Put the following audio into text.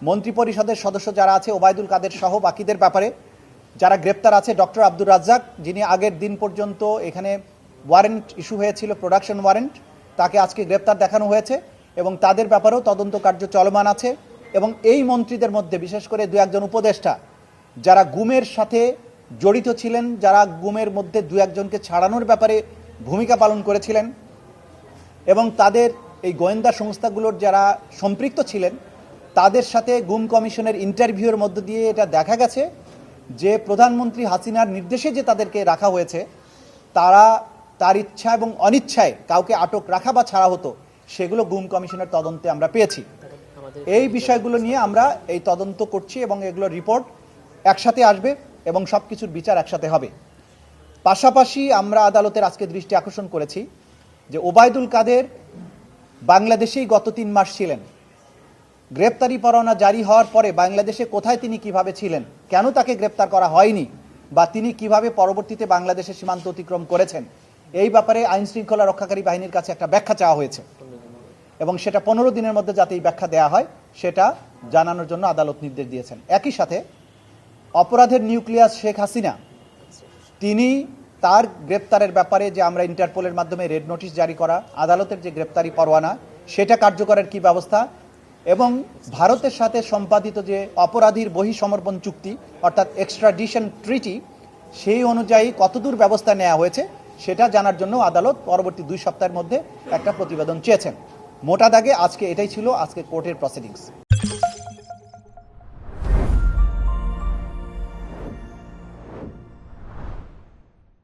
মন্ত্রিপরিষদের সদস্য যারা আছে ওবায়দুল কাদের সহ বাকিদের ব্যাপারে যারা গ্রেপ্তার আছে, ডক্টর আব্দুর রাজ্জাক যিনি আগের দিন পর্যন্ত এখানে ওয়ারেন্ট ইস্যু হয়েছিল, প্রোডাকশন ওয়ারেন্ট, তাকে আজকে গ্রেপ্তার দেখানো হয়েছে এবং তাদের ব্যাপারেও তদন্ত কার্য চলমান আছে। এবং এই মন্ত্রীদের মধ্যে বিশেষ করে দু একজন উপদেষ্টা যারা গুমের সাথে জড়িত ছিলেন, যারা গুমের মধ্যে দু একজনকে ছাড়ানোর ব্যাপারে ভূমিকা পালন করেছিলেন এবং তাদের এই গোয়েন্দা সংস্থাগুলোর যারা সম্পৃক্ত ছিলেন, তাদের সাথে গুম কমিশনের ইন্টারভিউয়ের মধ্য দিয়ে এটা দেখা গেছে যে প্রধানমন্ত্রী হাসিনার নির্দেশে যে তাদেরকে রাখা হয়েছে, তারা তার ইচ্ছা এবং অনিচ্ছায় কাউকে আটক রাখা বা ছাড়া হতো, সেগুলো গুম কমিশনের তদন্তে আমরা পেয়েছি। এই বিষয়গুলো নিয়ে আমরা এই তদন্ত করছি এবং এগুলো রিপোর্ট একসাথে আসবে এবং সব কিছুর বিচার একসাথে হবে। পাশাপাশি আমরা আদালতের আজকে দৃষ্টি আকর্ষণ করেছি যে ওবায়দুল কাদের বাংলাদেশেই গত 3 মাস ছিলেন। গ্রেপ্তারি পরোয়ানা জারি হওয়ার পরে বাংলাদেশে কোথায় তিনি কিভাবে ছিলেন, কেন তাকে গ্রেপ্তার করা হয়নি, বা তিনি কিভাবে পরবর্তীতে বাংলাদেশের সীমান্ত অতিক্রম করেছেন, এই ব্যাপারে আইন শৃঙ্খলা রক্ষাকারী বাহিনীর কাছে একটা ব্যাখ্যা চাওয়া হয়েছে এবং সেটা 15 দিনের মধ্যে যাতে এই ব্যাখ্যা দেওয়া হয় সেটা জানানোর জন্য আদালত নির্দেশ দিয়েছেন। একই সাথে অপরাধের নিউক্লিয়াস শেখ হাসিনা, তিনি তার গ্রেপ্তারের ব্যাপারে যে আমরা ইন্টারপোলের মাধ্যমে রেড নোটিশ জারি করা, আদালতের যে গ্রেপ্তারি পরোয়ানা সেটা কার্যকরের কি ব্যবস্থা এবং ভারতের সাথে সম্পাদিত যে অপরাধীর বহিঃসমর্পণ চুক্তি অর্থাৎ এক্সট্রাডিশন ট্রিটি, সেই অনুযায়ী কতদূর ব্যবস্থা নেওয়া হয়েছে সেটা জানার জন্য আদালত পরবর্তী 2 সপ্তাহের মধ্যে একটা প্রতিবেদন চেয়েছেন। মোটা দাগে আজকে এটাই ছিল আজকে কোর্টের প্রসিডিংস।